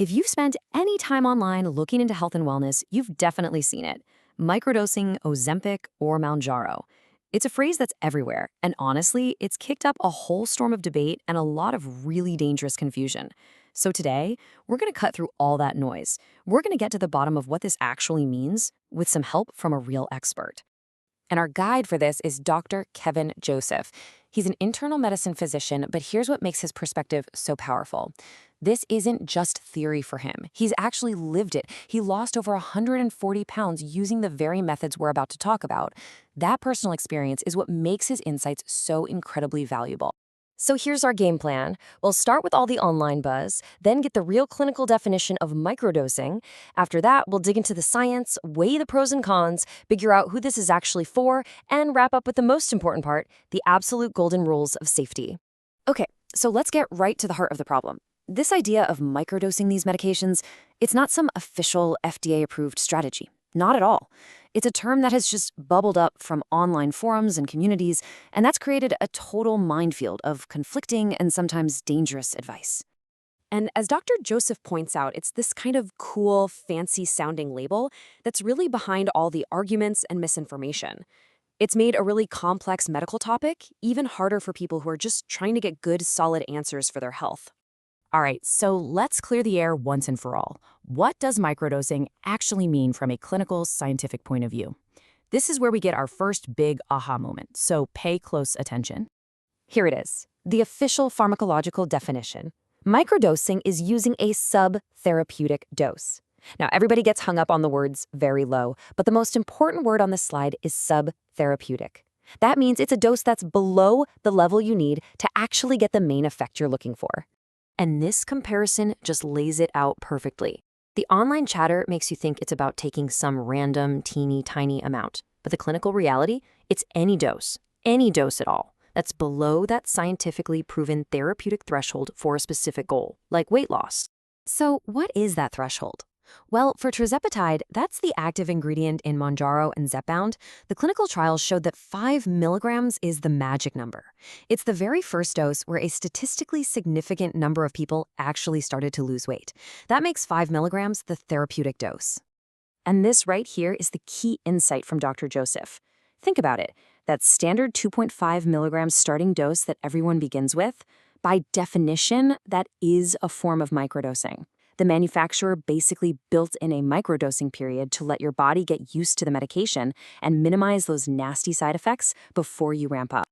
If you've spent any time online looking into health and wellness, you've definitely seen it. Microdosing, Ozempic, or Mounjaro. It's a phrase that's everywhere, and honestly, it's kicked up a whole storm of debate and a lot of really dangerous confusion. So today, we're going to cut through all that noise. We're going to get to the bottom of what this actually means with some help from a real expert. And our guide for this is Dr. Kevin Joseph. He's an internal medicine physician, but here's what makes his perspective so powerful. This isn't just theory for him. He's actually lived it. He lost over 140 pounds using the very methods we're about to talk about. That personal experience is what makes his insights so incredibly valuable. So here's our game plan. We'll start with all the online buzz, then get the real clinical definition of microdosing. After that, we'll dig into the science, weigh the pros and cons, figure out who this is actually for, and wrap up with the most important part, the absolute golden rules of safety. Okay, so let's get right to the heart of the problem. This idea of microdosing these medications, it's not some official FDA-approved strategy. Not at all. It's a term that has just bubbled up from online forums and communities, and that's created a total minefield of conflicting and sometimes dangerous advice. And as Dr. Joseph points out, it's this kind of cool, fancy-sounding label that's really behind all the arguments and misinformation. It's made a really complex medical topic even harder for people who are just trying to get good, solid answers for their health. All right, so let's clear the air once and for all. What does microdosing actually mean from a clinical, scientific point of view? This is where we get our first big aha moment, so pay close attention. Here it is, the official pharmacological definition. Microdosing is using a sub-therapeutic dose. Now, everybody gets hung up on the words very low, but the most important word on this slide is sub-therapeutic. That means it's a dose that's below the level you need to actually get the main effect you're looking for. And this comparison just lays it out perfectly. The online chatter makes you think it's about taking some random, teeny, tiny amount. But the clinical reality, it's any dose at all, that's below that scientifically proven therapeutic threshold for a specific goal, like weight loss. So what is that threshold? Well, for tirzepatide, that's the active ingredient in Mounjaro and Zepbound. The clinical trials showed that 5 milligrams is the magic number. It's the very first dose where a statistically significant number of people actually started to lose weight. That makes 5 milligrams the therapeutic dose. And this right here is the key insight from Dr. Joseph. Think about it. That standard 2.5 milligrams starting dose that everyone begins with, by definition, that is a form of microdosing. The manufacturer basically built in a microdosing period to let your body get used to the medication and minimize those nasty side effects before you ramp up.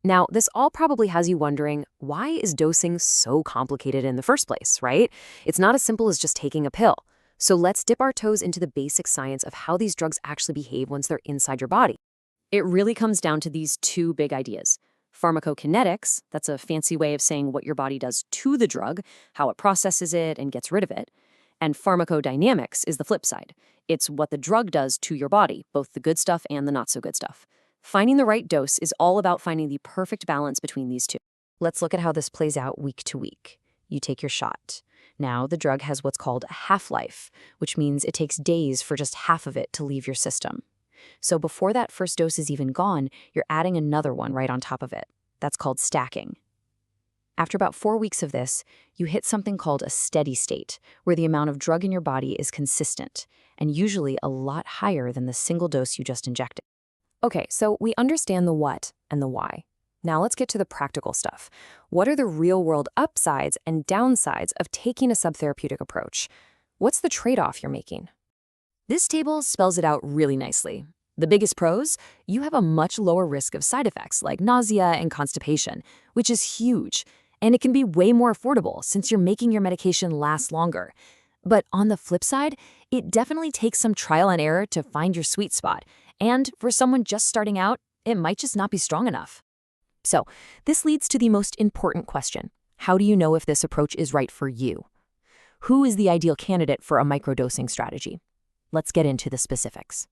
Now, this all probably has you wondering, why is dosing so complicated in the first place, right? It's not as simple as just taking a pill. So let's dip our toes into the basic science of how these drugs actually behave once they're inside your body. It really comes down to these two big ideas. Pharmacokinetics, that's a fancy way of saying what your body does to the drug, how it processes it and gets rid of it. And pharmacodynamics is the flip side. It's what the drug does to your body, both the good stuff and the not so good stuff. Finding the right dose is all about finding the perfect balance between these two. Let's look at how this plays out week to week. You take your shot. Now, the drug has what's called a half-life, which means it takes days for just half of it to leave your system. So before that first dose is even gone, you're adding another one right on top of it. That's called stacking. After about 4 weeks of this, you hit something called a steady state, where the amount of drug in your body is consistent, and usually a lot higher than the single dose you just injected. Okay, so we understand the what and the why. Now let's get to the practical stuff. What are the real-world upsides and downsides of taking a subtherapeutic approach? What's the trade-off you're making? This table spells it out really nicely. The biggest pros, you have a much lower risk of side effects like nausea and constipation, which is huge. And it can be way more affordable since you're making your medication last longer. But on the flip side, it definitely takes some trial and error to find your sweet spot. And for someone just starting out, it might just not be strong enough. So this leads to the most important question. How do you know if this approach is right for you? Who is the ideal candidate for a microdosing strategy? Let's get into the specifics.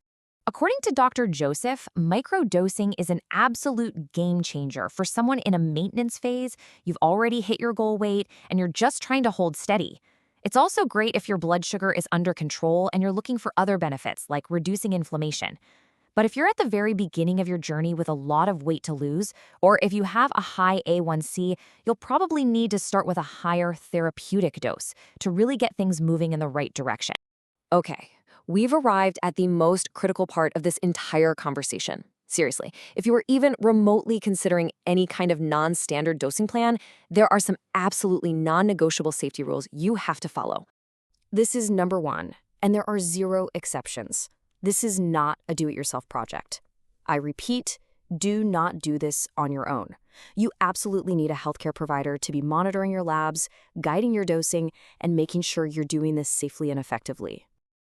According to Dr. Joseph, microdosing is an absolute game changer for someone in a maintenance phase, you've already hit your goal weight, and you're just trying to hold steady. It's also great if your blood sugar is under control and you're looking for other benefits like reducing inflammation. But if you're at the very beginning of your journey with a lot of weight to lose, or if you have a high A1C, you'll probably need to start with a higher therapeutic dose to really get things moving in the right direction. Okay, we've arrived at the most critical part of this entire conversation. Seriously, if you are even remotely considering any kind of non-standard dosing plan, there are some absolutely non-negotiable safety rules you have to follow. This is number one, and there are zero exceptions. This is not a do-it-yourself project. I repeat, do not do this on your own. You absolutely need a healthcare provider to be monitoring your labs, guiding your dosing, and making sure you're doing this safely and effectively.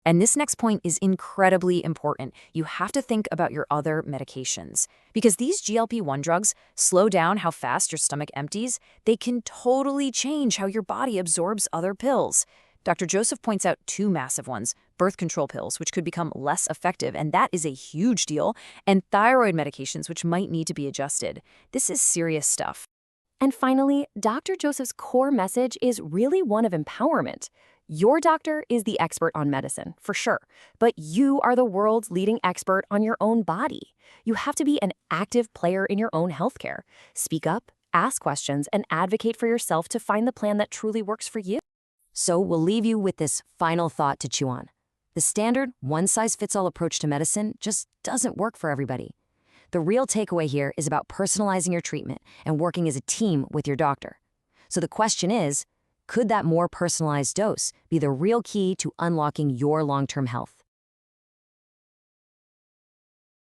And this next point is incredibly important. You have to think about your other medications. Because these GLP-1 drugs slow down how fast your stomach empties, they can totally change how your body absorbs other pills. Dr. Joseph points out two massive ones: birth control pills, which could become less effective, and that is a huge deal, and thyroid medications, which might need to be adjusted. This is serious stuff. And finally, Dr. Joseph's core message is really one of empowerment. Your doctor is the expert on medicine, for sure, but you are the world's leading expert on your own body. You have to be an active player in your own healthcare. Speak up, ask questions, and advocate for yourself to find the plan that truly works for you. So we'll leave you with this final thought to chew on. The standard one-size-fits-all approach to medicine just doesn't work for everybody. The real takeaway here is about personalizing your treatment and working as a team with your doctor. So the question is, could that more personalized dose be the real key to unlocking your long-term health?